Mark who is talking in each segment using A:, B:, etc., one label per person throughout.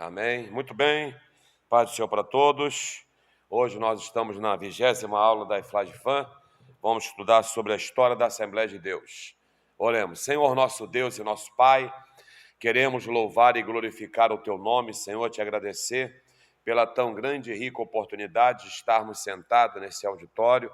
A: Amém. Muito bem. Paz do Senhor para todos. Hoje nós estamos na 20ª aula da Iflagifan. Vamos estudar sobre a história da Assembleia de Deus. Oremos. Senhor nosso Deus e nosso Pai, queremos louvar e glorificar o Teu nome, Senhor, te agradecer pela tão grande e rica oportunidade de estarmos sentados nesse auditório,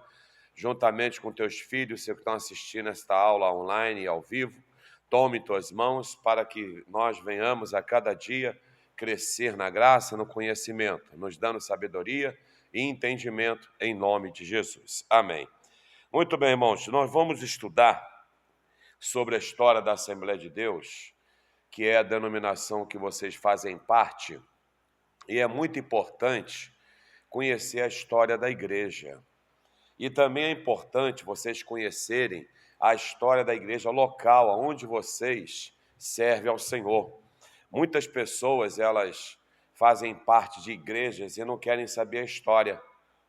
A: juntamente com Teus filhos, que estão assistindo esta aula online e ao vivo. Tome Tuas mãos para que nós venhamos a cada dia crescer na graça, no conhecimento, nos dando sabedoria e entendimento em nome de Jesus. Amém. Muito bem, irmãos, nós vamos estudar sobre a história da Assembleia de Deus, que é a denominação que vocês fazem parte, e é muito importante conhecer a história da igreja. E também é importante vocês conhecerem a história da igreja local, onde vocês servem ao Senhor. Muitas pessoas, elas fazem parte de igrejas e não querem saber a história,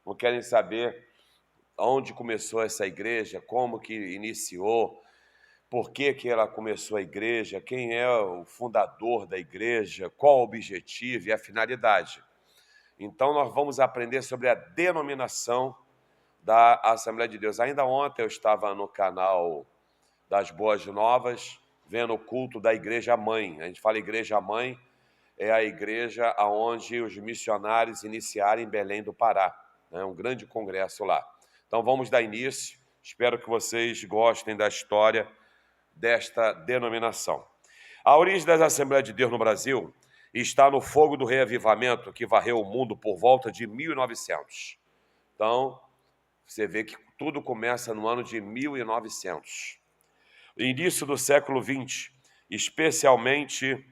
A: não querem saber onde começou essa igreja, como que iniciou, por que ela começou a igreja, quem é o fundador da igreja, qual o objetivo e a finalidade. Então, nós vamos aprender sobre a denominação da Assembleia de Deus. Ainda ontem eu estava no canal das Boas Novas, vendo o culto da Igreja Mãe. A gente fala Igreja Mãe, é a igreja onde os missionários iniciaram em Belém do Pará, né? Um grande congresso lá. Então vamos dar início, espero que vocês gostem da história desta denominação. A origem das Assembleias de Deus no Brasil está no fogo do reavivamento que varreu o mundo por volta de 1900. Então, você vê que tudo começa no ano de 1900. Início do século XX, especialmente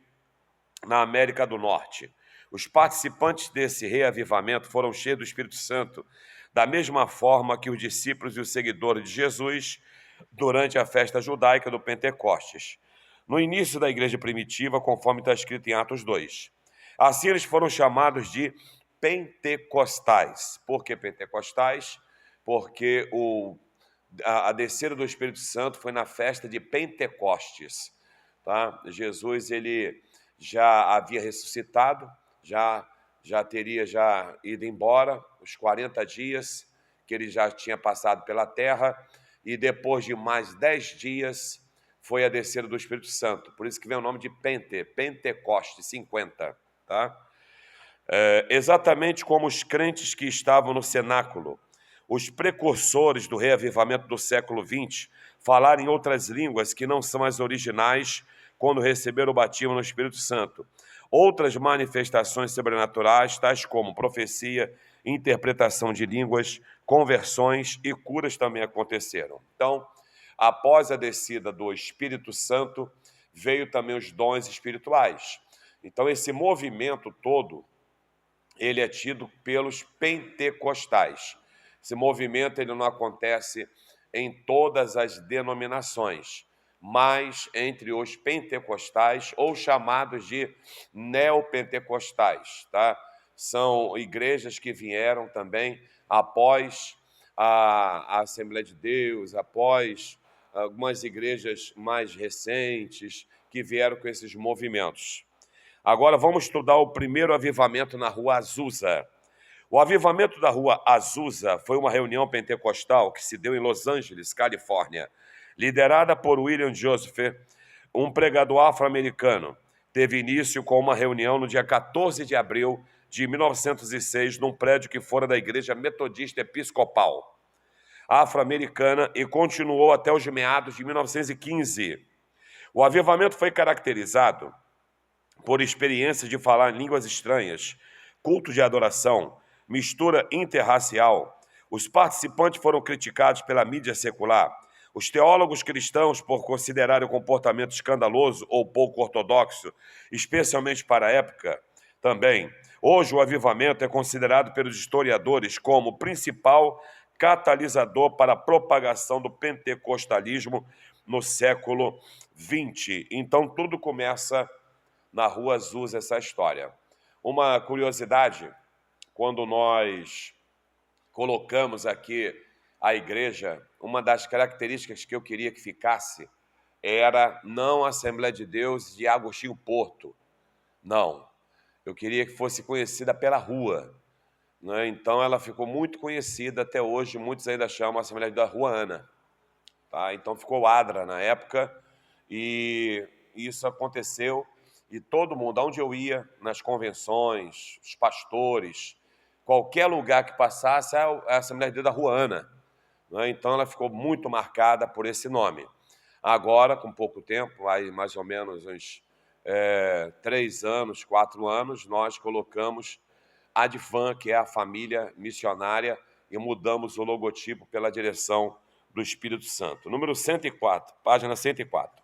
A: na América do Norte. Os participantes desse reavivamento foram cheios do Espírito Santo, da mesma forma que os discípulos e os seguidores de Jesus durante a festa judaica do Pentecostes, no início da igreja primitiva, conforme está escrito em Atos 2. Assim eles foram chamados de pentecostais. Por que pentecostais? Porque a descida do Espírito Santo foi na festa de Pentecostes. Tá? Jesus ele já havia ressuscitado, já teria ido embora, os 40 dias que ele já tinha passado pela terra, e depois de mais 10 dias foi a descida do Espírito Santo. Por isso que vem o nome de Pentecoste, 50. Tá? Exatamente como os crentes que estavam no cenáculo, os precursores do reavivamento do século XX falaram em outras línguas que não são as originais quando receberam o batismo no Espírito Santo. Outras manifestações sobrenaturais, tais como profecia, interpretação de línguas, conversões e curas também aconteceram. Então, após a descida do Espírito Santo, veio também os dons espirituais. Então, esse movimento todo, ele é tido pelos pentecostais. Esse movimento ele não acontece em todas as denominações, mas entre os pentecostais, ou chamados de neopentecostais, tá? São igrejas que vieram também após a Assembleia de Deus, após algumas igrejas mais recentes que vieram com esses movimentos. Agora vamos estudar o primeiro avivamento na Rua Azusa. O avivamento da Rua Azusa foi uma reunião pentecostal que se deu em Los Angeles, Califórnia, liderada por William Joseph, um pregador afro-americano. Teve início com uma reunião no dia 14 de abril de 1906, num prédio que fora da Igreja Metodista Episcopal afro-americana e continuou até os meados de 1915. O avivamento foi caracterizado por experiências de falar em línguas estranhas, culto de adoração, mistura interracial. Os participantes foram criticados pela mídia secular. Os teólogos cristãos, por considerarem o comportamento escandaloso ou pouco ortodoxo, especialmente para a época, também. Hoje, o avivamento é considerado pelos historiadores como o principal catalisador para a propagação do pentecostalismo no século XX. Então, tudo começa na Rua Azusa, essa história. Uma curiosidade, quando nós colocamos aqui a igreja, uma das características que eu queria que ficasse era não a Assembleia de Deus de Agostinho Porto, não. Eu queria que fosse conhecida pela rua, né? Então ela ficou muito conhecida até hoje, muitos ainda chamam a Assembleia da Rua Ana. Tá? Então ficou ADRA na época, e isso aconteceu, e todo mundo, aonde eu ia, nas convenções, os pastores, qualquer lugar que passasse, é a Assembleia da Rua Ana, né? Então ela ficou muito marcada por esse nome. Agora, com pouco tempo, aí mais ou menos uns 3 anos, 4 anos, nós colocamos a Advan, que é a família missionária, e mudamos o logotipo pela direção do Espírito Santo. Número 104, página 104.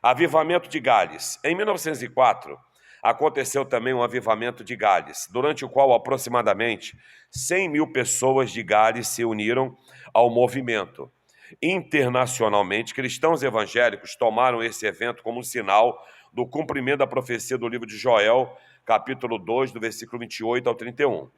A: Avivamento de Gales. Em 1904, aconteceu também um avivamento de Gales, durante o qual aproximadamente 100 mil pessoas de Gales se uniram ao movimento. Internacionalmente, cristãos evangélicos tomaram esse evento como um sinal do cumprimento da profecia do livro de Joel, capítulo 2, do versículo 28 ao 31,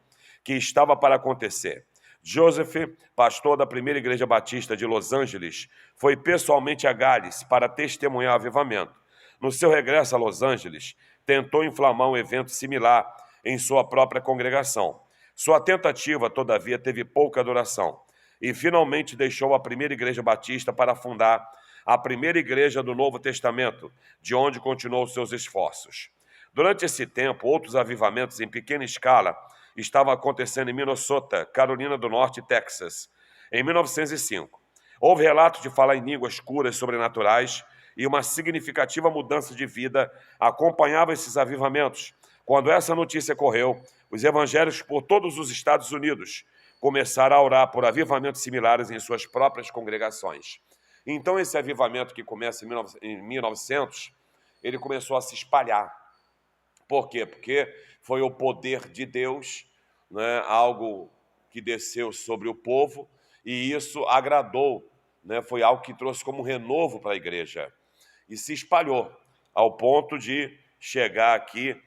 A: que estava para acontecer. Joseph, pastor da primeira igreja batista de Los Angeles, foi pessoalmente a Gales para testemunhar o avivamento. No seu regresso a Los Angeles, tentou inflamar um evento similar em sua própria congregação. Sua tentativa, todavia, teve pouca duração e finalmente deixou a primeira igreja batista para fundar a primeira igreja do Novo Testamento, de onde continuou seus esforços. Durante esse tempo, outros avivamentos em pequena escala estavam acontecendo em Minnesota, Carolina do Norte e Texas. Em 1905, houve relatos de falar em línguas curas sobrenaturais e uma significativa mudança de vida acompanhava esses avivamentos. Quando essa notícia correu, os evangélicos por todos os Estados Unidos começaram a orar por avivamentos similares em suas próprias congregações. Então, esse avivamento que começa em 1900, ele começou a se espalhar. Por quê? Porque foi o poder de Deus, né, algo que desceu sobre o povo, e isso agradou, né, foi algo que trouxe como um renovo para a igreja. E se espalhou, ao ponto de chegar aqui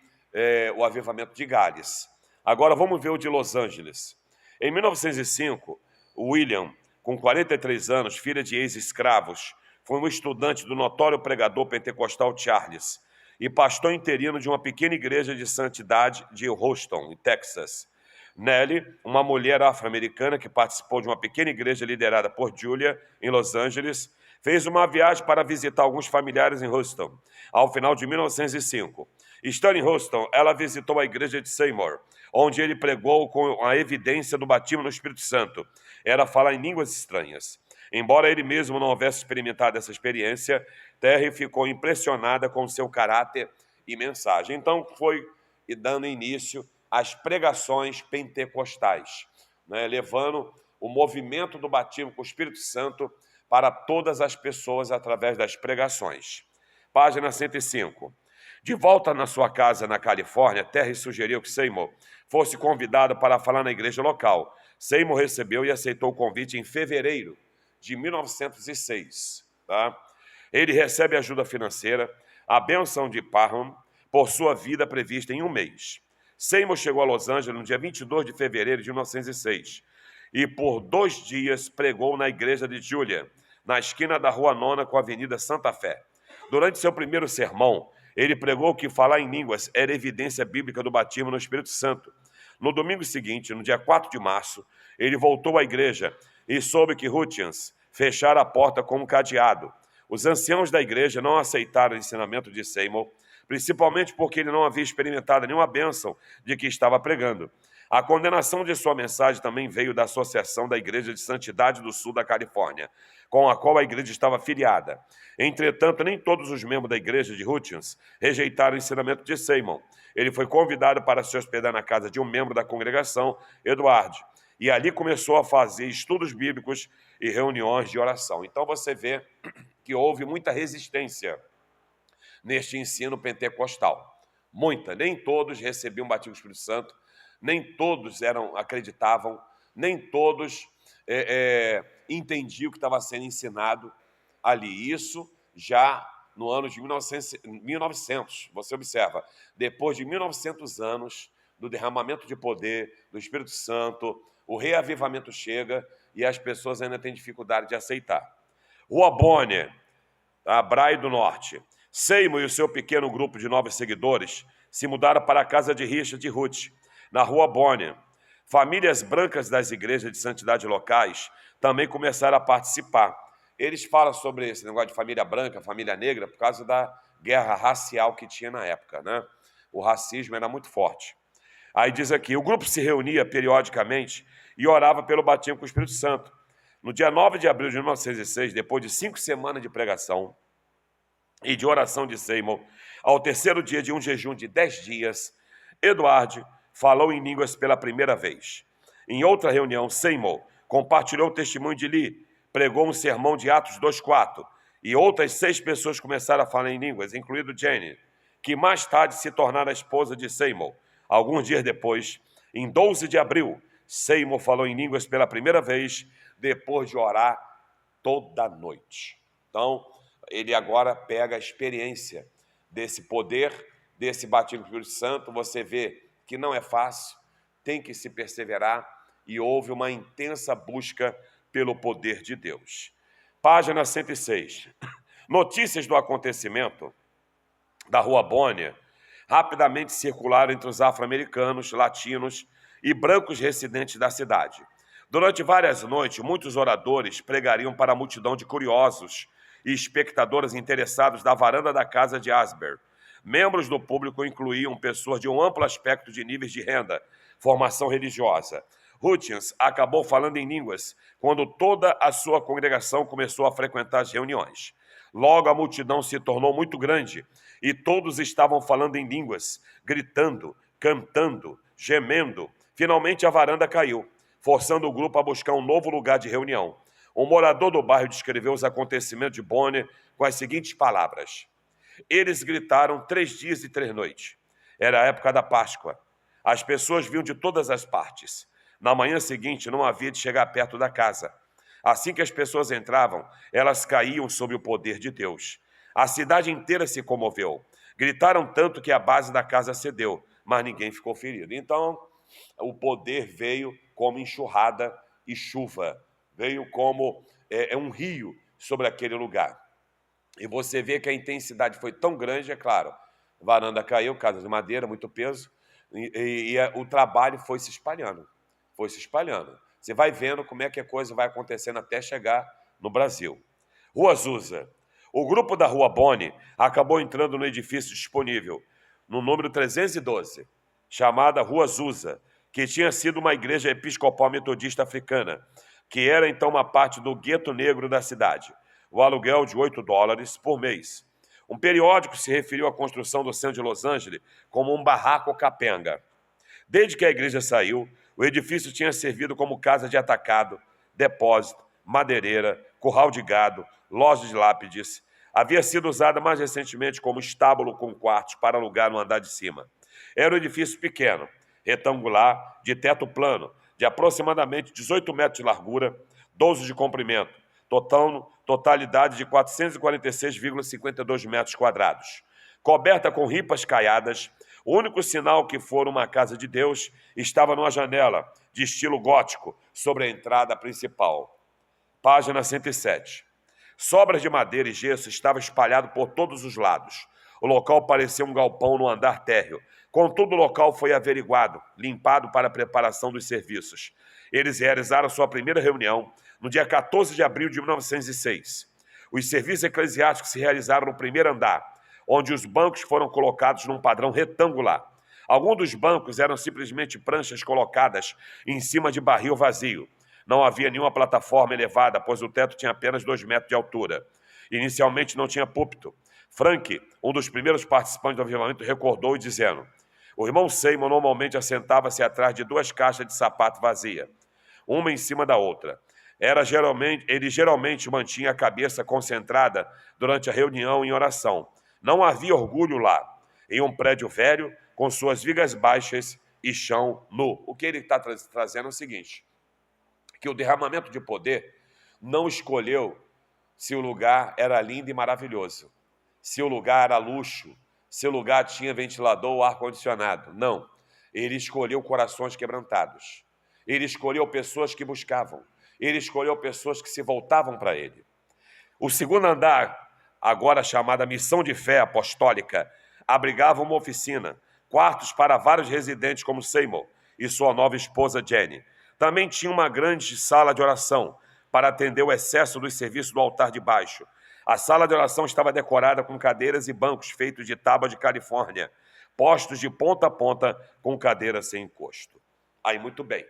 A: o avivamento de Gales. Agora vamos ver o de Los Angeles. Em 1905, William, com 43 anos, filha de ex-escravos, foi um estudante do notório pregador pentecostal Charles e pastor interino de uma pequena igreja de santidade de Houston, em Texas. Nellie, uma mulher afro-americana que participou de uma pequena igreja liderada por Julia, em Los Angeles, fez uma viagem para visitar alguns familiares em Houston, ao final de 1905. Estando em Houston, ela visitou a igreja de Seymour, onde ele pregou com a evidência do batismo no Espírito Santo. Era falar em línguas estranhas. Embora ele mesmo não houvesse experimentado essa experiência, Terry ficou impressionada com seu caráter e mensagem. Então foi dando início às pregações pentecostais, né, levando o movimento do batismo com o Espírito Santo para todas as pessoas através das pregações. Página 105. De volta na sua casa na Califórnia, Terry sugeriu que Seymour fosse convidado para falar na igreja local. Seymour recebeu e aceitou o convite em fevereiro de 1906. Tá? Ele recebe ajuda financeira, a bênção de Parham, por sua vida prevista em um mês. Seymour chegou a Los Angeles no dia 22 de fevereiro de 1906 e por 2 dias pregou na igreja de Julia, na esquina da Rua Nona com a Avenida Santa Fé. Durante seu primeiro sermão, ele pregou que falar em línguas era evidência bíblica do batismo no Espírito Santo. No domingo seguinte, no dia 4 de março, ele voltou à igreja e soube que Hutchins fechara a porta com um cadeado. Os anciãos da igreja não aceitaram o ensinamento de Seymour, principalmente porque ele não havia experimentado nenhuma bênção de que estava pregando. A condenação de sua mensagem também veio da Associação da Igreja de Santidade do Sul da Califórnia, com a qual a igreja estava filiada. Entretanto, nem todos os membros da igreja de Hutchins rejeitaram o ensinamento de Seymour. Ele foi convidado para se hospedar na casa de um membro da congregação, Edward, e ali começou a fazer estudos bíblicos e reuniões de oração. Então você vê que houve muita resistência neste ensino pentecostal. Muita, nem todos recebiam o batismo do Espírito Santo, nem todos acreditavam, nem todos entendiam o que estava sendo ensinado ali. Isso já no ano de 1900, você observa, depois de 1900 anos do derramamento de poder do Espírito Santo, o reavivamento chega e as pessoas ainda têm dificuldade de aceitar. Rua Bonner, a Bray do Norte. Seymour e o seu pequeno grupo de 9 seguidores se mudaram para a casa de Richard e Ruth, na rua Bonner. Famílias brancas das igrejas de santidade locais também começaram a participar. Eles falam sobre esse negócio de família branca, família negra, por causa da guerra racial que tinha na época, né? O racismo era muito forte. Aí diz aqui, o grupo se reunia periodicamente e orava pelo batismo com o Espírito Santo. No dia 9 de abril de 1906, depois de 5 semanas de pregação e de oração de Seymour, ao terceiro dia de um jejum de 10 dias, Edward falou em línguas pela primeira vez. Em outra reunião, Seymour compartilhou o testemunho de Lee, pregou um sermão de Atos 2:4, e outras 6 pessoas começaram a falar em línguas, incluindo Jane, que mais tarde se tornara a esposa de Seymour. Alguns dias depois, em 12 de abril, Seymour falou em línguas pela primeira vez, depois de orar toda noite. Então, ele agora pega a experiência desse poder, desse batismo com o Espírito Santo. Você vê que não é fácil, tem que se perseverar, e houve uma intensa busca pelo poder de Deus. Página 106. Notícias do acontecimento da Rua Bonner rapidamente circularam entre os afro-americanos, latinos e brancos residentes da cidade. Durante várias noites, muitos oradores pregariam para a multidão de curiosos e espectadores interessados da varanda da casa de Asbury. Membros do público incluíam pessoas de um amplo aspecto de níveis de renda, formação religiosa. Hutchins acabou falando em línguas quando toda a sua congregação começou a frequentar as reuniões. Logo, a multidão se tornou muito grande e todos estavam falando em línguas, gritando, cantando, gemendo. Finalmente, a varanda caiu, forçando o grupo a buscar um novo lugar de reunião. Um morador do bairro descreveu os acontecimentos de Bonner com as seguintes palavras. Eles gritaram 3 dias e 3 noites. Era a época da Páscoa. As pessoas vinham de todas as partes. Na manhã seguinte, não havia de chegar perto da casa. Assim que as pessoas entravam, elas caíam sob o poder de Deus. A cidade inteira se comoveu. Gritaram tanto que a base da casa cedeu, mas ninguém ficou ferido. Então, o poder veio como enxurrada e chuva. Veio como um rio sobre aquele lugar. E você vê que a intensidade foi tão grande, é claro. A varanda caiu, casa de madeira, muito peso, e o trabalho foi se espalhando. Foi se espalhando. Você vai vendo como é que a coisa vai acontecendo até chegar no Brasil. Rua Azusa. O grupo da Rua Bonner acabou entrando no edifício disponível, no número 312, chamada Rua Azusa, que tinha sido uma igreja episcopal metodista africana, que era então uma parte do gueto negro da cidade. O aluguel de $8 por mês. Um periódico se referiu à construção do centro de Los Angeles como um barraco capenga. Desde que a igreja saiu, o edifício tinha servido como casa de atacado, depósito, madeireira, curral de gado, loja de lápides. Havia sido usada mais recentemente como estábulo com quartos para alugar no andar de cima. Era um edifício pequeno, retangular, de teto plano, de aproximadamente 18 metros de largura, 12 de comprimento, totalidade de 446,52 metros quadrados. Coberta com ripas caiadas, o único sinal que for uma casa de Deus estava numa janela de estilo gótico sobre a entrada principal. Página 107. Sobras de madeira e gesso estavam espalhadas por todos os lados. O local parecia um galpão no andar térreo. Contudo, o local foi averiguado, limpado para a preparação dos serviços. Eles realizaram sua primeira reunião no dia 14 de abril de 1906. Os serviços eclesiásticos se realizaram no primeiro andar, onde os bancos foram colocados num padrão retangular. Alguns dos bancos eram simplesmente pranchas colocadas em cima de barril vazio. Não havia nenhuma plataforma elevada, pois o teto tinha apenas 2 metros de altura. Inicialmente não tinha púlpito. Frank, um dos primeiros participantes do avivamento, recordou dizendo: o irmão Seymour normalmente assentava-se atrás de 2 caixas de sapato vazias, uma em cima da outra. Ele geralmente mantinha a cabeça concentrada durante a reunião em oração. Não havia orgulho lá, em um prédio velho, com suas vigas baixas e chão nu. O que ele está trazendo é o seguinte, que o derramamento de poder não escolheu se o lugar era lindo e maravilhoso, se o lugar era luxo, se o lugar tinha ventilador ou ar-condicionado. Não. Ele escolheu corações quebrantados. Ele escolheu pessoas que buscavam. Ele escolheu pessoas que se voltavam para ele. O segundo andar, agora chamada Missão de Fé Apostólica, abrigava uma oficina, quartos para vários residentes como Seymour e sua nova esposa Jenny. Também tinha uma grande sala de oração para atender o excesso dos serviços do altar de baixo. A sala de oração estava decorada com cadeiras e bancos feitos de tábua de Califórnia, postos de ponta a ponta com cadeiras sem encosto. Aí, muito bem.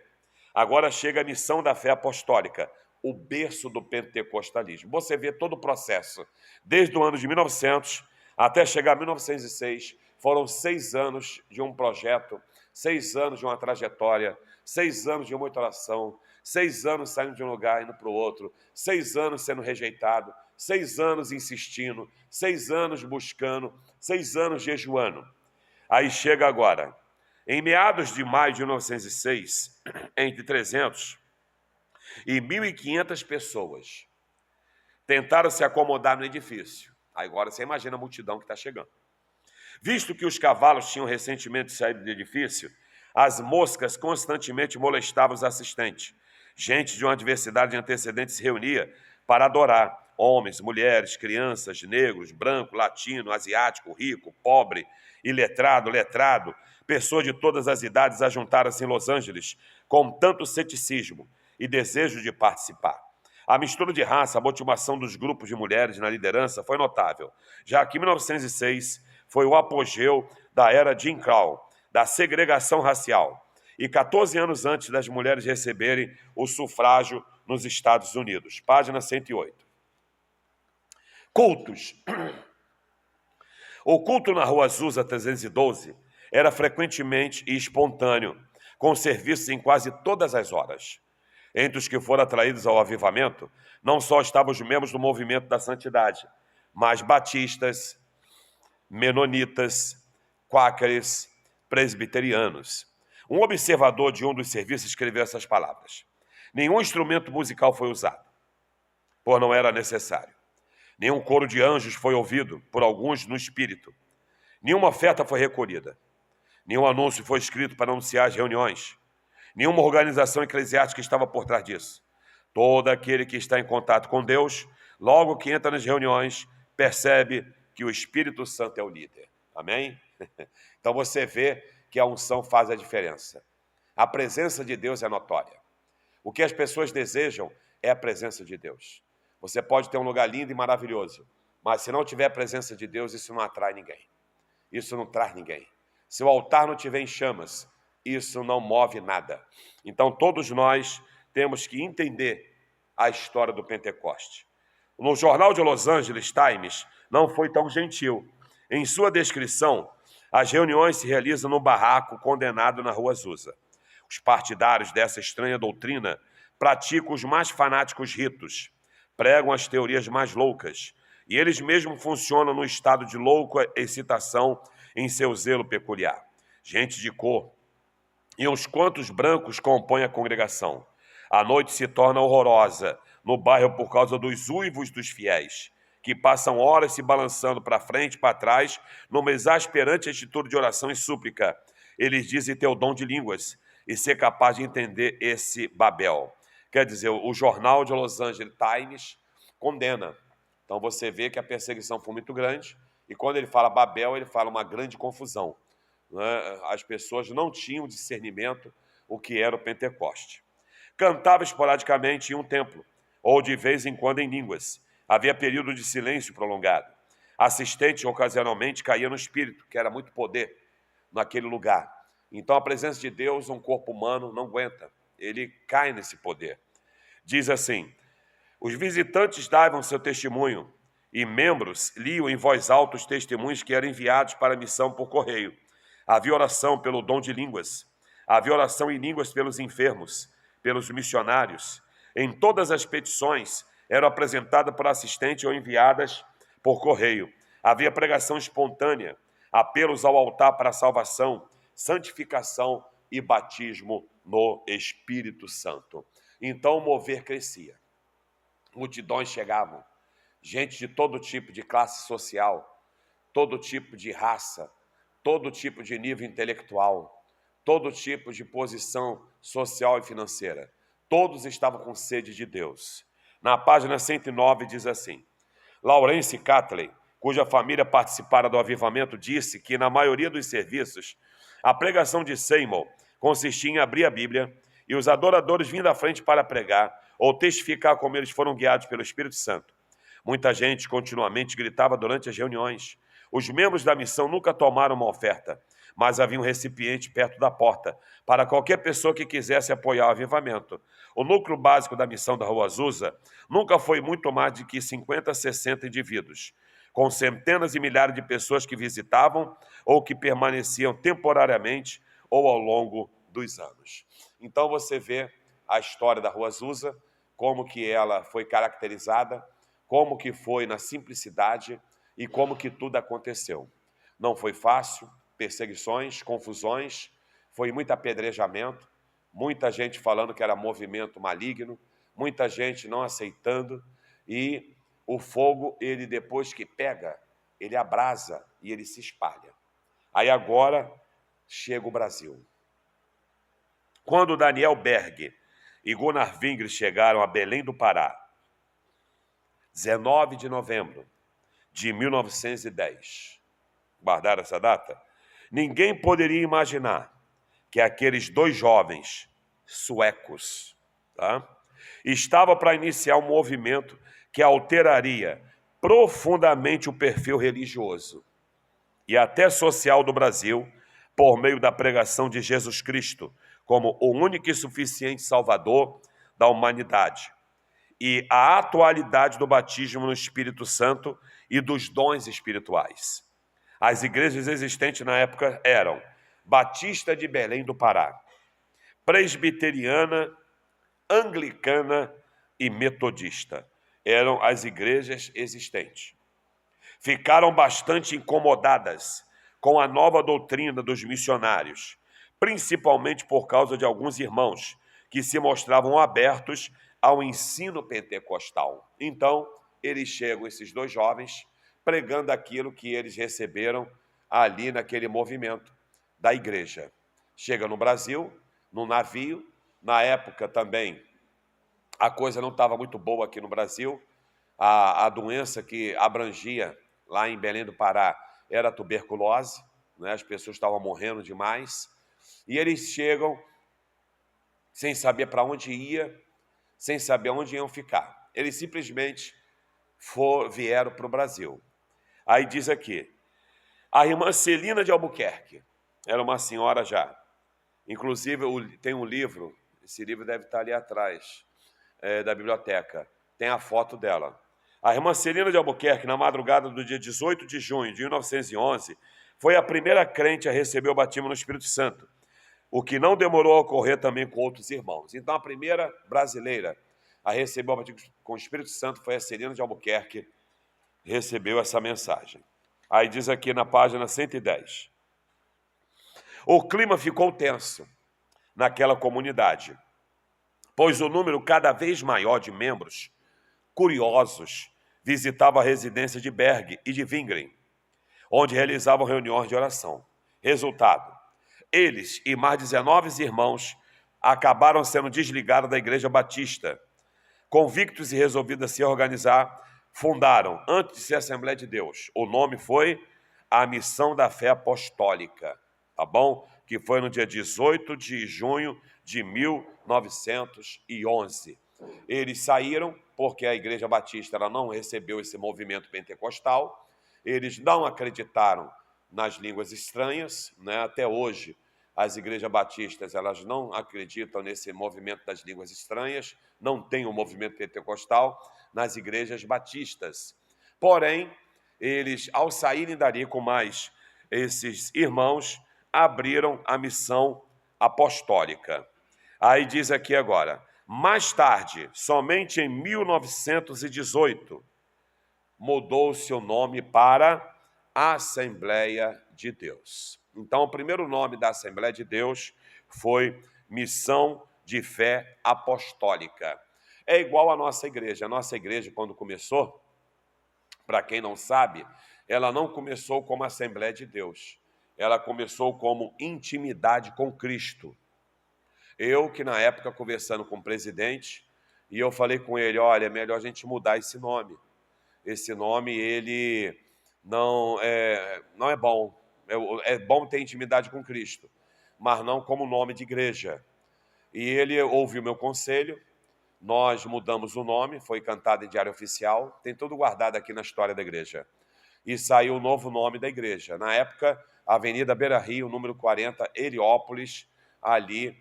A: Agora chega a missão da fé apostólica, o berço do pentecostalismo. Você vê todo o processo, desde o ano de 1900 até chegar a 1906, foram 6 anos de um projeto, 6 anos de uma trajetória, 6 anos de muita oração, 6 anos saindo de um lugar indo para o outro, 6 anos sendo rejeitado, 6 anos insistindo, 6 anos buscando, 6 anos jejuando. Aí chega agora, em meados de maio de 1906, entre 300 e 1.500 pessoas tentaram se acomodar no edifício. Agora você imagina a multidão que está chegando. Visto que os cavalos tinham recentemente saído do edifício, as moscas constantemente molestavam os assistentes. Gente de uma diversidade de antecedentes se reunia para adorar. Homens, mulheres, crianças, negros, branco, latino, asiático, rico, pobre, iletrado, letrado. Pessoas de todas as idades ajuntaram-se em Los Angeles com tanto ceticismo e desejo de participar. A mistura de raça, a motivação dos grupos de mulheres na liderança foi notável, já que 1906 foi o apogeu da era Jim Crow, da segregação racial, e 14 anos antes das mulheres receberem o sufrágio nos Estados Unidos. Página 108. Cultos. O culto na Rua Azusa 312 era frequentemente e espontâneo, com serviços em quase todas as horas. Entre os que foram atraídos ao avivamento, não só estavam os membros do movimento da santidade, mas batistas, menonitas, quáqueres, presbiterianos. Um observador de um dos serviços escreveu essas palavras: nenhum instrumento musical foi usado, pois não era necessário. Nenhum coro de anjos foi ouvido por alguns no espírito. Nenhuma oferta foi recolhida. Nenhum anúncio foi escrito para anunciar as reuniões. Nenhuma organização eclesiástica estava por trás disso. Todo aquele que está em contato com Deus, logo que entra nas reuniões, percebe que o Espírito Santo é o líder. Amém? Então você vê que a unção faz a diferença. A presença de Deus é notória. O que as pessoas desejam é a presença de Deus. Você pode ter um lugar lindo e maravilhoso, mas se não tiver a presença de Deus, isso não atrai ninguém. Isso não traz ninguém. Se o altar não estiver em chamas, isso não move nada. Então todos nós temos que entender a história do Pentecoste. No jornal de Los Angeles Times não foi tão gentil. Em sua descrição, as reuniões se realizam no barraco condenado na Rua Azusa. Os partidários dessa estranha doutrina praticam os mais fanáticos ritos, pregam as teorias mais loucas, e eles mesmos funcionam no estado de louca excitação em seu zelo peculiar. Gente de cor e uns quantos brancos compõem a congregação. A noite se torna horrorosa no bairro por causa dos uivos dos fiéis, que passam horas se balançando para frente e para trás numa exasperante atitude de oração e súplica. Eles dizem ter o dom de línguas e ser capaz de entender esse Babel. Quer dizer, o jornal de Los Angeles Times condena. Então você vê que a perseguição foi muito grande, e quando ele fala Babel, ele fala uma grande confusão. As pessoas não tinham discernimento o que era o Pentecoste. Cantava esporadicamente em um templo, ou de vez em quando em línguas. Havia período de silêncio prolongado. Assistente ocasionalmente caía no espírito, que era muito poder naquele lugar. Então a presença de Deus, um corpo humano não aguenta. Ele cai nesse poder. Diz assim: os visitantes davam seu testemunho e membros liam em voz alta os testemunhos que eram enviados para a missão por correio. Havia oração pelo dom de línguas. Havia oração em línguas pelos enfermos, pelos missionários. Em todas as petições eram apresentadas por assistente ou enviadas por correio. Havia pregação espontânea, apelos ao altar para a salvação, santificação e batismo no Espírito Santo. Então o mover crescia. Multidões chegavam, gente de todo tipo de classe social, todo tipo de raça, todo tipo de nível intelectual, todo tipo de posição social e financeira. Todos estavam com sede de Deus. Na página 109 diz assim: Lawrence Catley, cuja família participara do avivamento, disse que na maioria dos serviços A pregação de Seymour consistia em abrir a Bíblia e os adoradores vindo à frente para pregar ou testificar como eles foram guiados pelo Espírito Santo. Muita gente continuamente gritava durante as reuniões. Os membros da missão nunca tomaram uma oferta, mas havia um recipiente perto da porta para qualquer pessoa que quisesse apoiar o avivamento. O núcleo básico da missão da Rua Azusa nunca foi muito mais de que 50 a 60 indivíduos, com centenas e milhares de pessoas que visitavam ou que permaneciam temporariamente ou ao longo dos anos. Então você vê a história da Rua Azusa, como que ela foi caracterizada, como que foi na simplicidade e como que tudo aconteceu. Não foi fácil, perseguições, confusões, foi muito apedrejamento, muita gente falando que era movimento maligno, muita gente não aceitando, e o fogo, ele depois que pega, ele abrasa e ele se espalha. Aí agora chega o Brasil. Quando Daniel Berg e Gunnar Wingre chegaram a Belém do Pará, 19 de novembro de 1910, guardaram essa data? Ninguém poderia imaginar que aqueles dois jovens suecos, estavam para iniciar um movimento que alteraria profundamente o perfil religioso e até social do Brasil por meio da pregação de Jesus Cristo como o único e suficiente Salvador da humanidade e a atualidade do batismo no Espírito Santo e dos dons espirituais. As igrejas existentes na época eram Batista de Belém do Pará, Presbiteriana, Anglicana e Metodista. Eram as igrejas existentes. Ficaram bastante incomodadas com a nova doutrina dos missionários, principalmente por causa de alguns irmãos que se mostravam abertos ao ensino pentecostal. Então, eles chegam, esses dois jovens, pregando aquilo que eles receberam ali naquele movimento da igreja. Chega no Brasil, num navio, na época também a coisa não estava muito boa aqui no Brasil, a doença que abrangia lá em Belém do Pará era a tuberculose, né? As pessoas estavam morrendo demais, e eles chegam sem saber para onde ia, sem saber onde iam ficar. Eles simplesmente vieram para o Brasil. Aí diz aqui, a irmã Celina de Albuquerque, era uma senhora já, inclusive tem um livro, esse livro deve estar ali atrás da biblioteca, tem a foto dela. A irmã Celina de Albuquerque, na madrugada do dia 18 de junho de 1911, foi a primeira crente a receber o batismo no Espírito Santo, o que não demorou a ocorrer também com outros irmãos. Então, a primeira brasileira a receber o batismo com o Espírito Santo foi a Celina de Albuquerque, recebeu essa mensagem. Aí diz aqui na página 110. O clima ficou tenso naquela comunidade, pois o número cada vez maior de membros curiosos visitava a residência de Berg e de Wingren, onde realizavam reuniões de oração. Resultado, eles e mais 19 irmãos acabaram sendo desligados da Igreja Batista. Convictos e resolvidos a se organizar, fundaram, antes de ser Assembleia de Deus, o nome foi a Missão da Fé Apostólica, tá bom? Que foi no dia 18 de junho de 1911. Eles saíram porque a Igreja Batista ela não recebeu esse movimento pentecostal, eles não acreditaram nas línguas estranhas, né? Até hoje as igrejas batistas elas não acreditam nesse movimento das línguas estranhas, não tem o movimento pentecostal nas igrejas batistas. Porém, eles, ao saírem dali com mais esses irmãos, abriram a missão apostólica. Aí diz aqui agora, mais tarde, somente em 1918, mudou-se o nome para Assembleia de Deus. Então, o primeiro nome da Assembleia de Deus foi Missão de Fé Apostólica. É igual à nossa igreja. A nossa igreja, quando começou, para quem não sabe, ela não começou como Assembleia de Deus. Ela começou como intimidade com Cristo. Eu, que na época, conversando com o presidente, e eu falei com ele, olha, é melhor a gente mudar esse nome. Esse nome, ele não é bom. é bom ter intimidade com Cristo, mas não como nome de igreja. E ele ouviu meu conselho, nós mudamos o nome, foi cantado em diário oficial, tem tudo guardado aqui na história da igreja. E saiu o novo nome da igreja. Na época, Avenida Beira Rio, número 40, Heliópolis, ali,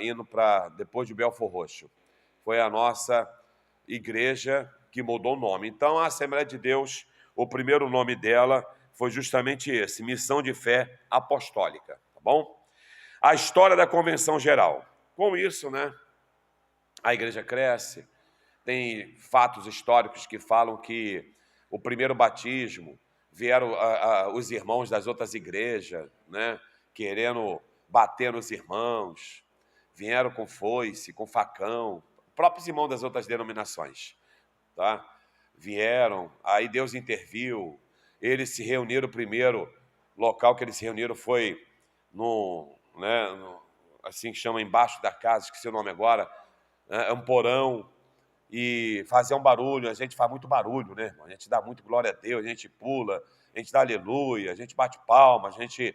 A: indo para depois de Belfor Roxo. Foi a nossa igreja que mudou o nome. Então, a Assembleia de Deus, o primeiro nome dela foi justamente esse, Missão de Fé Apostólica, tá bom? A história da Convenção Geral. Com isso, né, a igreja cresce, tem fatos históricos que falam que o primeiro batismo vieram os irmãos das outras igrejas, né, querendo bater nos irmãos, vieram com foice, com facão, próprios irmãos das outras denominações, tá? Vieram, aí Deus interviu, eles se reuniram primeiro, local que eles se reuniram foi assim que chama, embaixo da casa, esqueci o nome agora, é um porão, e fazer um barulho, a gente faz muito barulho, né, irmão? A gente dá muito glória a Deus, a gente pula, a gente dá aleluia, a gente bate palma, a gente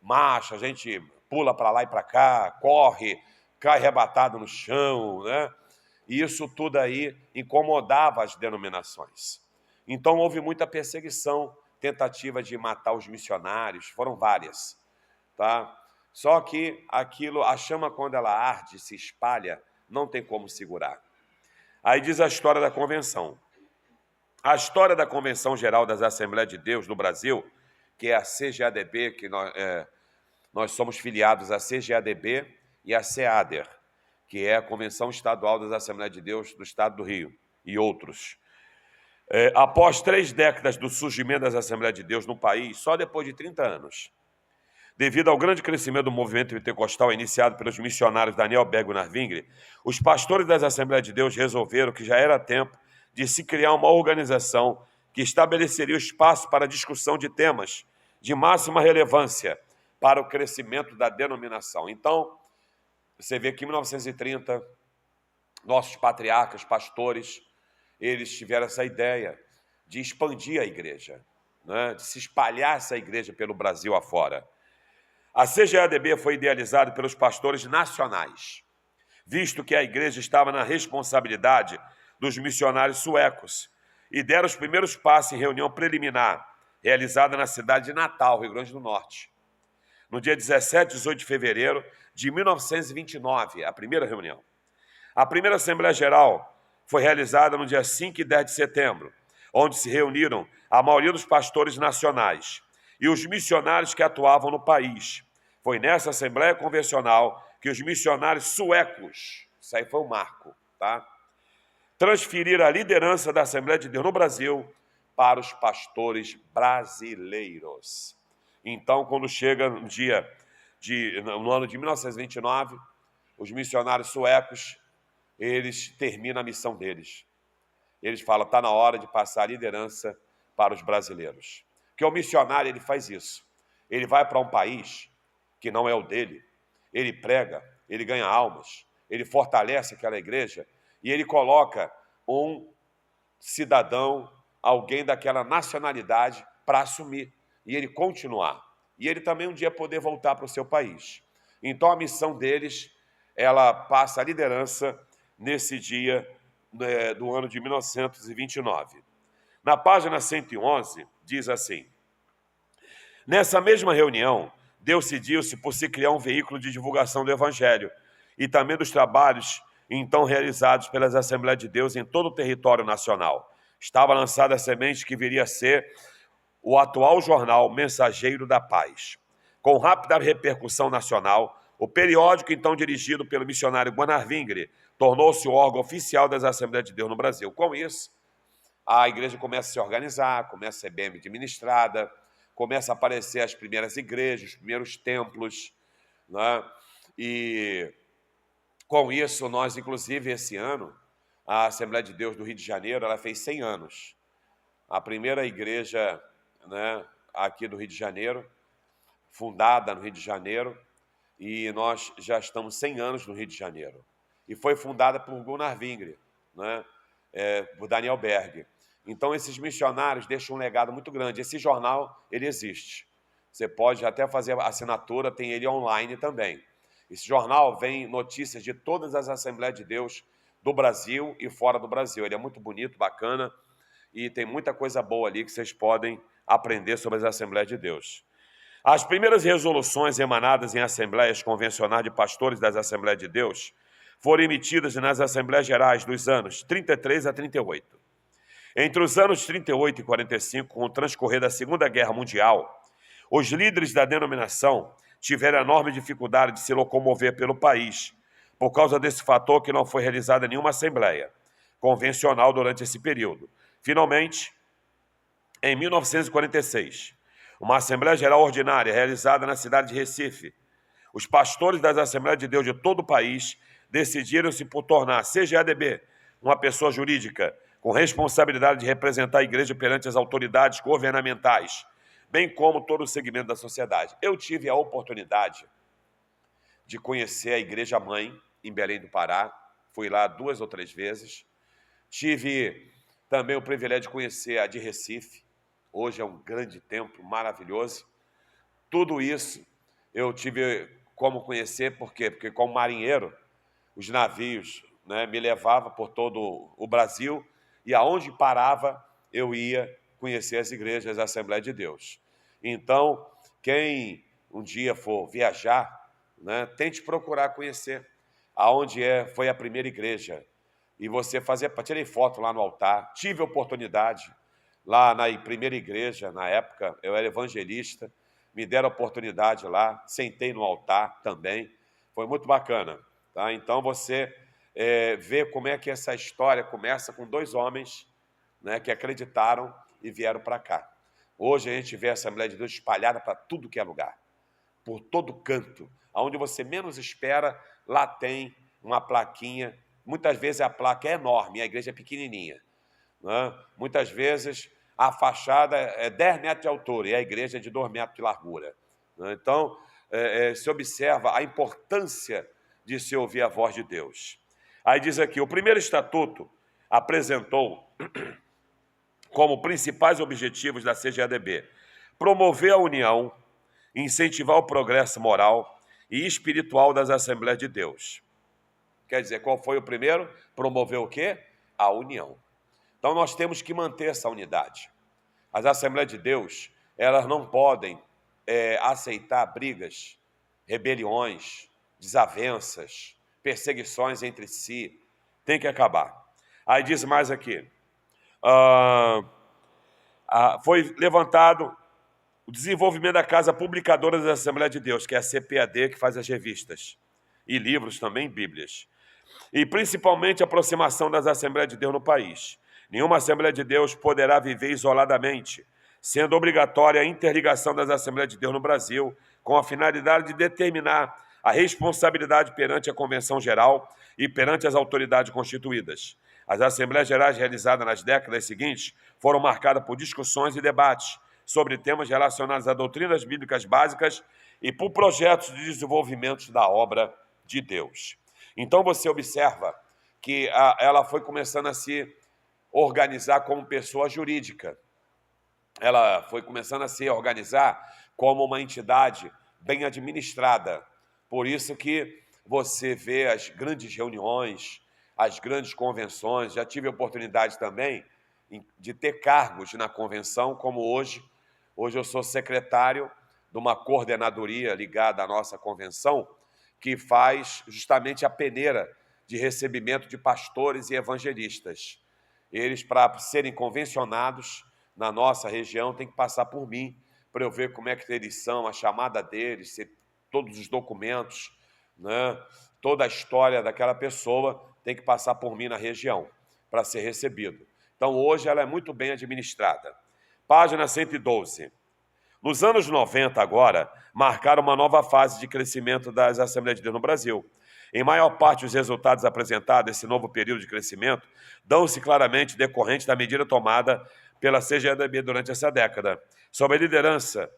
A: marcha, a gente pula para lá e para cá, corre, cai arrebatado no chão, né? E isso tudo aí incomodava as denominações. Então houve muita perseguição, tentativa de matar os missionários, foram várias, tá? Só que aquilo, a chama quando ela arde, se espalha, não tem como segurar. Aí diz a história da convenção. A história da Convenção Geral das Assembleias de Deus no Brasil, que é a CGADB, que nós somos filiados à CGADB e à CEADER, que é a Convenção Estadual das Assembleias de Deus do Estado do Rio, e outros. Após 3 décadas do surgimento das Assembleias de Deus no país, só depois de 30 anos, devido ao grande crescimento do movimento pentecostal iniciado pelos missionários Daniel Berg e Narvingre, os pastores das Assembleias de Deus resolveram que já era tempo de se criar uma organização que estabeleceria o espaço para a discussão de temas de máxima relevância para o crescimento da denominação. Então, você vê que em 1930, nossos patriarcas, pastores, eles tiveram essa ideia de expandir a igreja, né? De se espalhar essa igreja pelo Brasil afora. A CGADB foi idealizada pelos pastores nacionais, visto que a igreja estava na responsabilidade dos missionários suecos, e deram os primeiros passos em reunião preliminar, realizada na cidade de Natal, Rio Grande do Norte. No dia 17 e 18 de fevereiro de 1929, a primeira reunião. A primeira Assembleia Geral foi realizada no dia 5 e 10 de setembro, onde se reuniram a maioria dos pastores nacionais e os missionários que atuavam no país. Foi nessa Assembleia Convencional que os missionários suecos, isso aí foi um marco, tá? Transferiram a liderança da Assembleia de Deus no Brasil para os pastores brasileiros. Então, quando chega no ano de 1929, os missionários suecos, eles terminam a missão deles. Eles falam, está na hora de passar a liderança para os brasileiros. Porque o missionário, ele faz isso. Ele vai para um país que não é o dele, ele prega, ele ganha almas, ele fortalece aquela igreja e ele coloca um cidadão, alguém daquela nacionalidade para assumir e ele continuar. E ele também um dia poder voltar para o seu país. Então a missão deles, ela passa a liderança nesse dia do ano de 1929. Na página 111, diz assim: nessa mesma reunião, decidiu-se por se criar um veículo de divulgação do Evangelho e também dos trabalhos então realizados pelas Assembleias de Deus em todo o território nacional. Estava lançada a semente que viria a ser o atual jornal Mensageiro da Paz. Com rápida repercussão nacional, o periódico, então dirigido pelo missionário Guanarvingre, tornou-se o órgão oficial das Assembleias de Deus no Brasil. Com isso, a igreja começa a se organizar, começa a ser bem administrada, começa a aparecer as primeiras igrejas, os primeiros templos, né? E com isso, nós, inclusive, esse ano, a Assembleia de Deus do Rio de Janeiro, ela fez 100 anos. A primeira igreja, né, aqui do Rio de Janeiro, fundada no Rio de Janeiro, e nós já estamos 100 anos no Rio de Janeiro. E foi fundada por Gunnar Vingre, né, por Daniel Berg. Então, esses missionários deixam um legado muito grande. Esse jornal, ele existe. Você pode até fazer assinatura, tem ele online também. Esse jornal vem notícias de todas as Assembleias de Deus do Brasil e fora do Brasil. Ele é muito bonito, bacana, e tem muita coisa boa ali que vocês podem aprender sobre as Assembleias de Deus. As primeiras resoluções emanadas em assembleias convencionais de pastores das Assembleias de Deus foram emitidas nas Assembleias Gerais dos anos 33 a 38. Entre os anos 38 e 45, com o transcorrer da Segunda Guerra Mundial, os líderes da denominação tiveram enorme dificuldade de se locomover pelo país, por causa desse fator que não foi realizada nenhuma assembleia convencional durante esse período. Finalmente, em 1946, uma Assembleia Geral Ordinária realizada na cidade de Recife, os pastores das Assembleias de Deus de todo o país decidiram-se por tornar a CGADB uma pessoa jurídica com responsabilidade de representar a igreja perante as autoridades governamentais, bem como todo o segmento da sociedade. Eu tive a oportunidade de conhecer a Igreja Mãe em Belém do Pará, fui lá 2 ou 3 vezes. Tive também o privilégio de conhecer a de Recife, hoje é um grande templo maravilhoso. Tudo isso eu tive como conhecer, por quê? Porque como marinheiro, os navios, né, me levavam por todo o Brasil e aonde parava eu ia conhecer as igrejas da Assembleia de Deus. Então, quem um dia for viajar, né, tente procurar conhecer aonde foi a primeira igreja. E você tirei foto lá no altar, tive oportunidade lá na primeira igreja, na época, eu era evangelista, me deram oportunidade lá, sentei no altar também, foi muito bacana. Tá? Então você vê como é que essa história começa com 2 homens, né, que acreditaram e vieram para cá. Hoje a gente vê a Assembleia de Deus espalhada para tudo que é lugar, por todo canto. Onde você menos espera, lá tem uma plaquinha. Muitas vezes a placa é enorme, a igreja é pequenininha. Né? Muitas vezes a fachada é 10 metros de altura e a igreja é de 2 metros de largura. Né? Então, se observa a importância de se ouvir a voz de Deus. Aí diz aqui, o primeiro estatuto apresentou como principais objetivos da CGADB promover a união, incentivar o progresso moral e espiritual das Assembleias de Deus. Quer dizer, qual foi o primeiro? Promover o quê? A união. Então nós temos que manter essa unidade. As Assembleias de Deus, elas não podem aceitar brigas, rebeliões, desavenças, perseguições entre si. Tem que acabar. Aí diz mais aqui. Foi levantado o desenvolvimento da Casa Publicadora das Assembleias de Deus, que é a CPAD, que faz as revistas, e livros também, bíblias. E principalmente a aproximação das Assembleias de Deus no país. Nenhuma Assembleia de Deus poderá viver isoladamente, sendo obrigatória a interligação das Assembleias de Deus no Brasil, com a finalidade de determinar a responsabilidade perante a Convenção Geral e perante as autoridades constituídas. As Assembleias Gerais realizadas nas décadas seguintes foram marcadas por discussões e debates sobre temas relacionados a doutrinas bíblicas básicas e por projetos de desenvolvimento da obra de Deus. Então você observa que ela foi começando a se organizar como pessoa jurídica. Ela foi começando a se organizar como uma entidade bem administrada. Por isso que você vê as grandes reuniões, as grandes convenções. Já tive a oportunidade também de ter cargos na convenção, como hoje. Hoje eu sou secretário de uma coordenadoria ligada à nossa convenção, que faz justamente a peneira de recebimento de pastores e evangelistas. Eles, para serem convencionados na nossa região, têm que passar por mim, para eu ver como é que eles são, a chamada deles, todos os documentos, né? Toda a história daquela pessoa tem que passar por mim na região, para ser recebido. Então, hoje, ela é muito bem administrada. Página 112. Nos anos 90, agora, marcaram uma nova fase de crescimento das Assembleias de Deus no Brasil. Em maior parte, os resultados apresentados nesse novo período de crescimento dão-se claramente decorrente da medida tomada pela CGADB durante essa década, sob a liderança,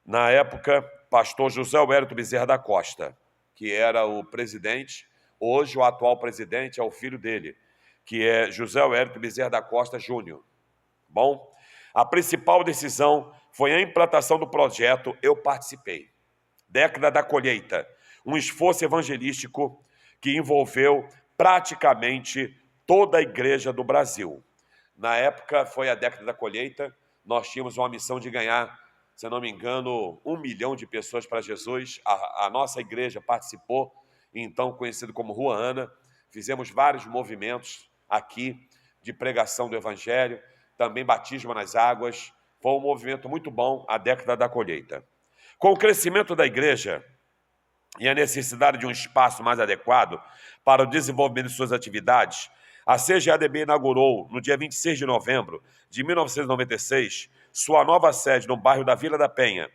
A: na época, pastor José Wellington Bezerra da Costa, que era o presidente. Hoje, o atual presidente é o filho dele, que é José Wellington Bezerra da Costa Júnior. Bom, a principal decisão foi a implantação do projeto Eu Participei. Década da Colheita, um esforço evangelístico que envolveu praticamente toda a igreja do Brasil. Na época, foi a década da colheita, nós tínhamos uma missão de ganhar, se não me engano, 1 milhão de pessoas para Jesus. A nossa igreja participou, então conhecido como Rua Ana. Fizemos vários movimentos aqui de pregação do Evangelho, também batismo nas águas. Foi um movimento muito bom, a década da colheita. Com o crescimento da igreja e a necessidade de um espaço mais adequado para o desenvolvimento de suas atividades, a CGADB inaugurou, no dia 26 de novembro de 1996, sua nova sede no bairro da Vila da Penha,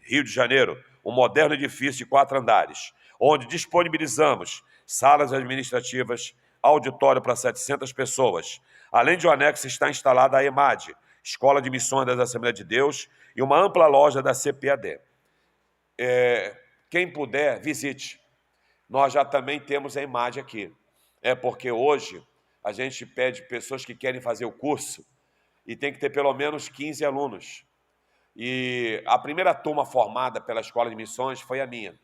A: Rio de Janeiro, um moderno edifício de 4 andares, onde disponibilizamos salas administrativas, auditório para 700 pessoas. Além de um anexo, está instalada a EMAD, Escola de Missões das Assembleias de Deus, e uma ampla loja da CPAD. Quem puder, visite. Nós já também temos a EMAD aqui. Porque hoje a gente pede pessoas que querem fazer o curso e tem que ter pelo menos 15 alunos. E a primeira turma formada pela Escola de Missões foi a minha.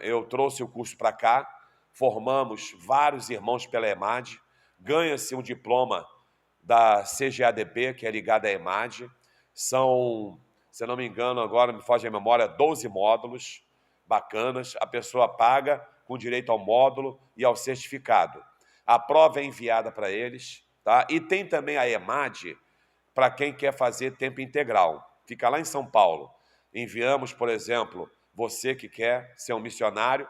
A: Eu trouxe o curso para cá, formamos vários irmãos pela EMAD, ganha-se um diploma da CGADB, que é ligada à EMAD. São, se não me engano, agora me foge a memória, 12 módulos bacanas. A pessoa paga com direito ao módulo e ao certificado. A prova é enviada para eles, tá? E tem também a EMAD para quem quer fazer tempo integral. Fica lá em São Paulo. Enviamos, por exemplo, você que quer ser um missionário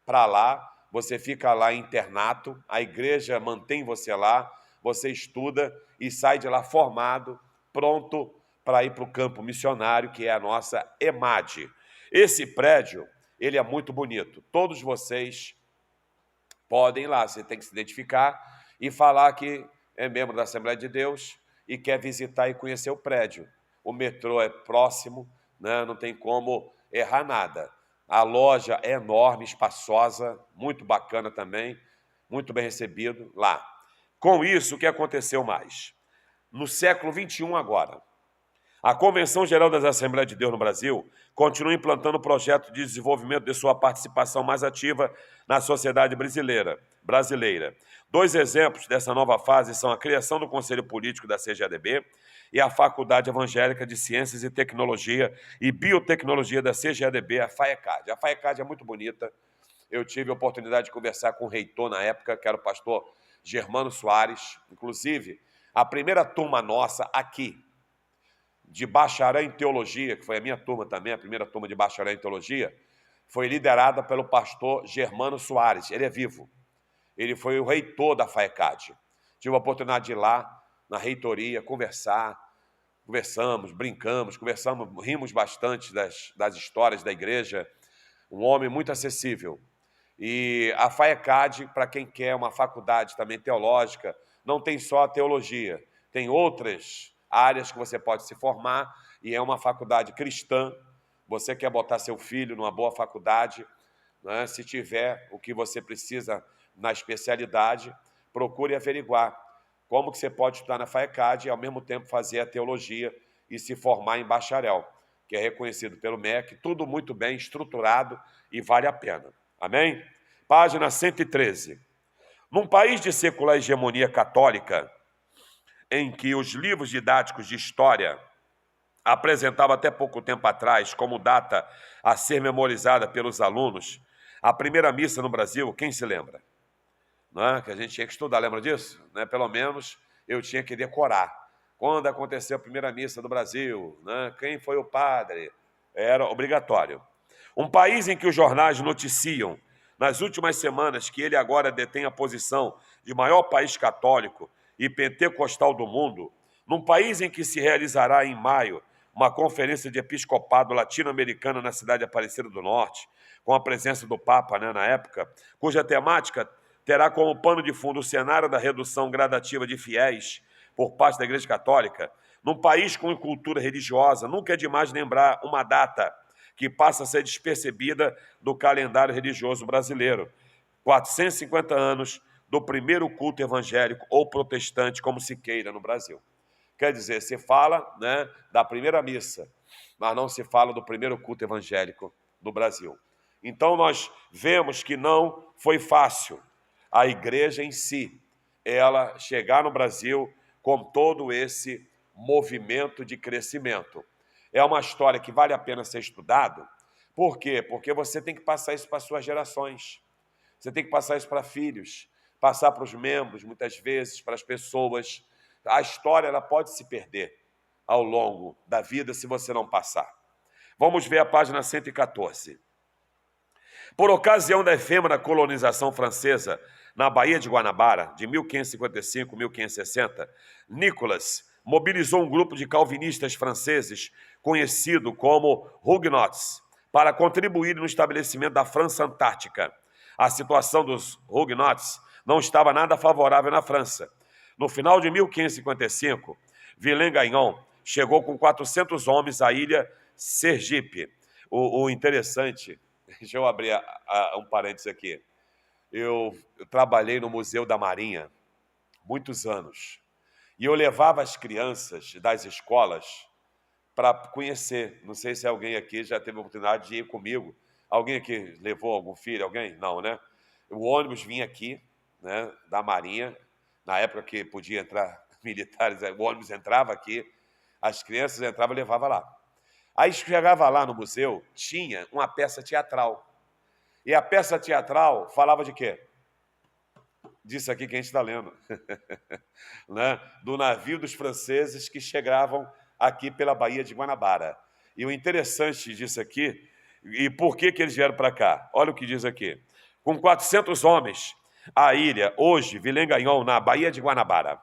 A: para lá, você fica lá em internato, a igreja mantém você lá, você estuda e sai de lá formado, pronto para ir para o campo missionário, que é a nossa EMAD. Esse prédio, ele é muito bonito. Todos vocês podem ir lá, você tem que se identificar e falar que é membro da Assembleia de Deus e quer visitar e conhecer o prédio. O metrô é próximo, né? Não tem como errar nada. A loja é enorme, espaçosa, muito bacana também, muito bem recebido lá. Com isso, o que aconteceu mais? No século XXI agora, a Convenção Geral das Assembleias de Deus no Brasil continua implantando o projeto de desenvolvimento de sua participação mais ativa na sociedade brasileira. 2 exemplos dessa nova fase são a criação do Conselho Político da CGADB e a Faculdade Evangélica de Ciências e Tecnologia e Biotecnologia da CGADB, a FAECAD. A FAECAD é muito bonita. Eu tive a oportunidade de conversar com o reitor na época, que era o pastor Germano Soares. Inclusive, a primeira turma nossa aqui, de bacharel em teologia, que foi a minha turma também, a primeira turma de bacharel em teologia, foi liderada pelo pastor Germano Soares. Ele é vivo. Ele foi o reitor da FAECAD. Tive a oportunidade de ir lá, na reitoria, conversamos, brincamos, rimos bastante das histórias da igreja. Um homem muito acessível. E a FAECAD, para quem quer uma faculdade também teológica, não tem só a teologia, tem outras áreas que você pode se formar, e é uma faculdade cristã. Você quer botar seu filho numa boa faculdade, né? Se tiver o que você precisa na especialidade, procure averiguar como que você pode estudar na FAECAD e, ao mesmo tempo, fazer a teologia e se formar em bacharel, que é reconhecido pelo MEC, tudo muito bem estruturado e vale a pena. Amém? Página 113. Num país de secular hegemonia católica, em que os livros didáticos de história apresentavam até pouco tempo atrás como data a ser memorizada pelos alunos, a primeira missa no Brasil, quem se lembra? Não é? Que a gente tinha que estudar, lembra disso? Né? Pelo menos eu tinha que decorar. Quando aconteceu a primeira missa do Brasil, né? Quem foi o padre? Era obrigatório. Um país em que os jornais noticiam nas últimas semanas que ele agora detém a posição de maior país católico e pentecostal do mundo, num país em que se realizará em maio uma conferência de episcopado latino-americana na cidade de Aparecida do Norte, com a presença do Papa, né, na época, cuja temática terá como pano de fundo o cenário da redução gradativa de fiéis por parte da Igreja Católica. Num país com cultura religiosa, nunca é demais lembrar uma data que passa a ser despercebida do calendário religioso brasileiro. 450 anos do primeiro culto evangélico ou protestante, como se queira, no Brasil. Quer dizer, se fala, né, da primeira missa, mas não se fala do primeiro culto evangélico do Brasil. Então nós vemos que não foi fácil a igreja em si, ela chegar no Brasil com todo esse movimento de crescimento. É uma história que vale a pena ser estudado. Por quê? Porque você tem que passar isso para as suas gerações. Você tem que passar isso para filhos, passar para os membros, muitas vezes, para as pessoas. A história ela pode se perder ao longo da vida se você não passar. Vamos ver a página 114. Por ocasião da efêmera colonização francesa na Baía de Guanabara, de 1555 a 1560, Nicolas mobilizou um grupo de calvinistas franceses conhecido como Huguenots para contribuir no estabelecimento da França Antártica. A situação dos Huguenots não estava nada favorável na França. No final de 1555, Vilain-Gagnon chegou com 400 homens à ilha Sergipe. O interessante, deixa eu abrir um parênteses aqui. Eu trabalhei no Museu da Marinha muitos anos e eu levava as crianças das escolas para conhecer. Não sei se alguém aqui já teve a oportunidade de ir comigo. Alguém aqui levou algum filho? Alguém? Não, né? O ônibus vinha aqui, né, da Marinha, na época que podia entrar militares, o ônibus entrava aqui, as crianças entravam e levavam lá. Aí chegava lá no museu, tinha uma peça teatral. E a peça teatral falava de quê? Disso aqui que a gente está lendo. Né? Do navio dos franceses que chegavam aqui pela Baía de Guanabara. E o interessante disso aqui, e por que eles vieram para cá? Olha o que diz aqui. Com 400 homens, a ilha, hoje, Vilain-Gagnon, na Baía de Guanabara.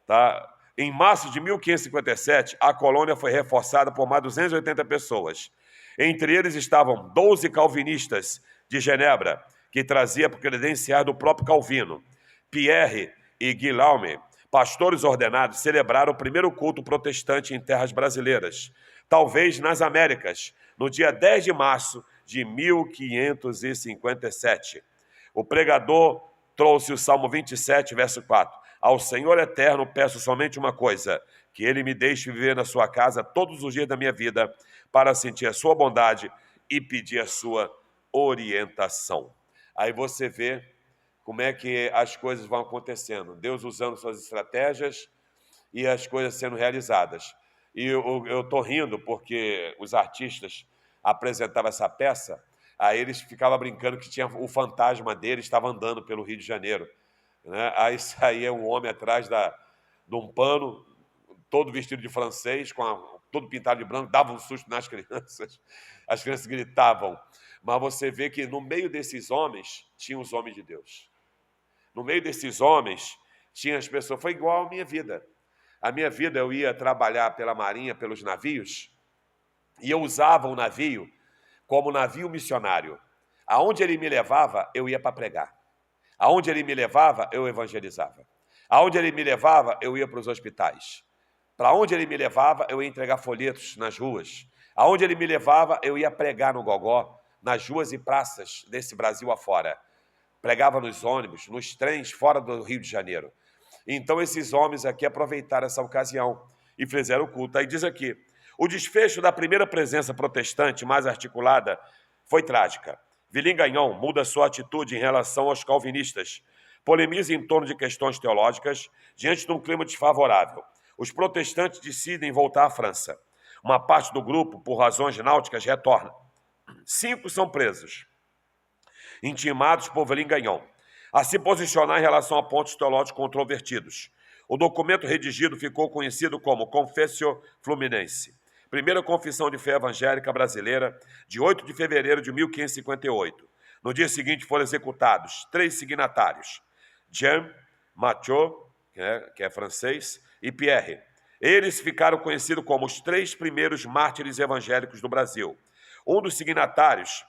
A: Tá? Em março de 1557, a colônia foi reforçada por mais de 280 pessoas. Entre eles estavam 12 calvinistas de Genebra, que trazia por credenciar do próprio Calvino. Pierre e Guillaume, pastores ordenados, celebraram o primeiro culto protestante em terras brasileiras, talvez nas Américas, no dia 10 de março de 1557. O pregador trouxe o Salmo 27, verso 4. Ao Senhor eterno peço somente uma coisa, que Ele me deixe viver na sua casa todos os dias da minha vida, para sentir a sua bondade e pedir a sua orientação. Aí você vê como é que as coisas vão acontecendo. Deus usando suas estratégias e as coisas sendo realizadas. E eu estou rindo porque os artistas apresentavam essa peça, aí eles ficavam brincando que tinha o fantasma dele, estava andando pelo Rio de Janeiro. Né? Aí saía um homem atrás de um pano, todo vestido de francês, todo pintado de branco, dava um susto nas crianças. As crianças gritavam. Mas você vê que no meio desses homens, tinha os homens de Deus. No meio desses homens, tinha as pessoas. Foi igual à minha vida. A minha vida, eu ia trabalhar pela marinha, pelos navios, e eu usava o navio como navio missionário. Aonde ele me levava, eu ia para pregar. Aonde ele me levava, eu evangelizava. Aonde ele me levava, eu ia para os hospitais. Para onde ele me levava, eu ia entregar folhetos nas ruas. Aonde ele me levava, eu ia pregar no gogó, nas ruas e praças desse Brasil afora. Pregava nos ônibus, nos trens fora do Rio de Janeiro. Então esses homens aqui aproveitaram essa ocasião e fizeram o culto. Aí diz aqui, o desfecho da primeira presença protestante mais articulada foi trágica. Vilain-Gagnon muda sua atitude em relação aos calvinistas, polemiza em torno de questões teológicas diante de um clima desfavorável. Os protestantes decidem voltar à França. Uma parte do grupo, por razões náuticas, retorna. 5 são presos, intimados por Vilain-Gagnon a se posicionar em relação a pontos teológicos controvertidos. O documento redigido ficou conhecido como Confessio Fluminense, primeira confissão de fé evangélica brasileira, de 8 de fevereiro de 1558. No dia seguinte foram executados 3 signatários, Jean, Mathieu, que é francês, e Pierre. Eles ficaram conhecidos como os 3 primeiros mártires evangélicos do Brasil. Um dos signatários,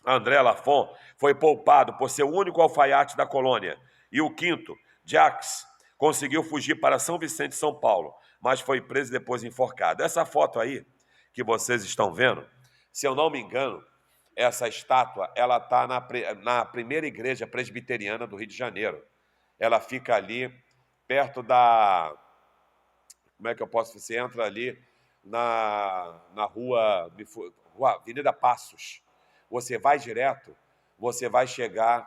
A: André Lafont, foi poupado por ser o único alfaiate da colônia. E o quinto, Jacques, conseguiu fugir para São Vicente, São Paulo, mas foi preso e depois enforcado. Essa foto aí, que vocês estão vendo, se eu não me engano, essa estátua, ela está na primeira igreja presbiteriana do Rio de Janeiro. Ela fica ali perto como é que eu posso... Você entra ali na rua Avenida Passos, você vai direto, você vai chegar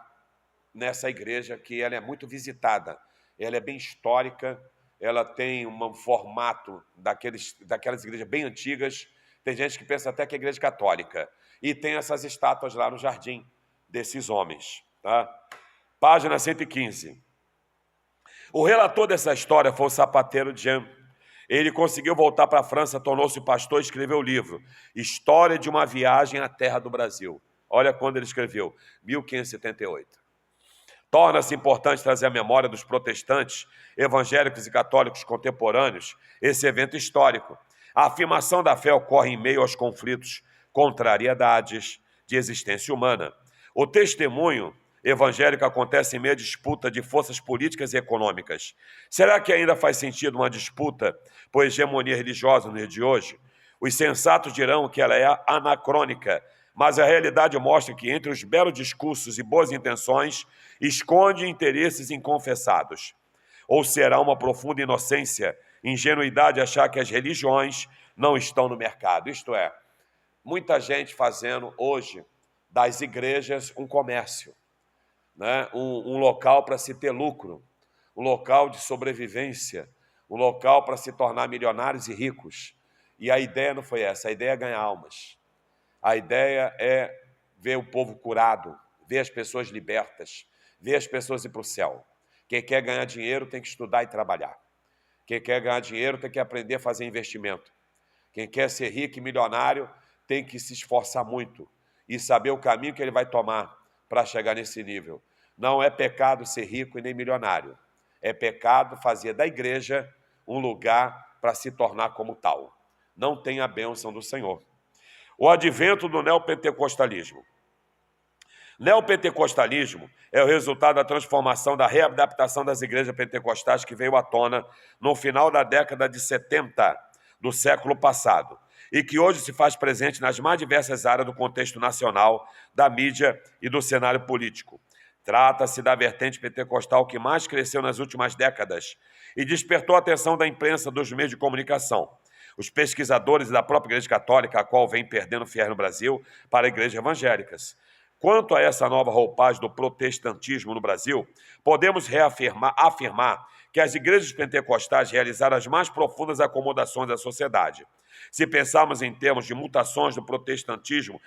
A: nessa igreja que ela é muito visitada, ela é bem histórica, ela tem um formato daquelas igrejas bem antigas, tem gente que pensa até que é igreja católica, e tem essas estátuas lá no jardim desses homens. Tá? Página 115. O relator dessa história foi o sapateiro Jean. Ele conseguiu voltar para a França, tornou-se pastor e escreveu o livro História de uma Viagem à Terra do Brasil. Olha quando ele escreveu, 1578. Torna-se importante trazer à memória dos protestantes, evangélicos e católicos contemporâneos esse evento histórico. A afirmação da fé ocorre em meio aos conflitos, contrariedades de existência humana. O testemunho evangélico acontece em meio à disputa de forças políticas e econômicas. Será que ainda faz sentido uma disputa por hegemonia religiosa no dia de hoje? Os sensatos dirão que ela é anacrônica, mas a realidade mostra que entre os belos discursos e boas intenções esconde interesses inconfessados. Ou será uma profunda inocência, ingenuidade achar que as religiões não estão no mercado? Isto é, muita gente fazendo hoje das igrejas um comércio, né? Um local para se ter lucro, um local de sobrevivência, um local para se tornar milionários e ricos. E a ideia não foi essa, a ideia é ganhar almas. A ideia é ver o povo curado, ver as pessoas libertas, ver as pessoas ir para o céu. Quem quer ganhar dinheiro tem que estudar e trabalhar. Quem quer ganhar dinheiro tem que aprender a fazer investimento. Quem quer ser rico e milionário tem que se esforçar muito e saber o caminho que ele vai tomar para chegar nesse nível. Não é pecado ser rico e nem milionário. É pecado fazer da igreja um lugar para se tornar como tal. Não tem a bênção do Senhor. O advento do neopentecostalismo. Neopentecostalismo é o resultado da transformação, da readaptação das igrejas pentecostais que veio à tona no final da década de 70 do século passado e que hoje se faz presente nas mais diversas áreas do contexto nacional, da mídia e do cenário político. Trata-se da vertente pentecostal que mais cresceu nas últimas décadas e despertou a atenção da imprensa, dos meios de comunicação. Os pesquisadores da própria Igreja Católica, a qual vem perdendo fiel no Brasil, para igrejas evangélicas. Quanto a essa nova roupagem do protestantismo no Brasil, podemos afirmar que as igrejas pentecostais realizaram as mais profundas acomodações da sociedade. Se pensarmos em termos de mutações do protestantismo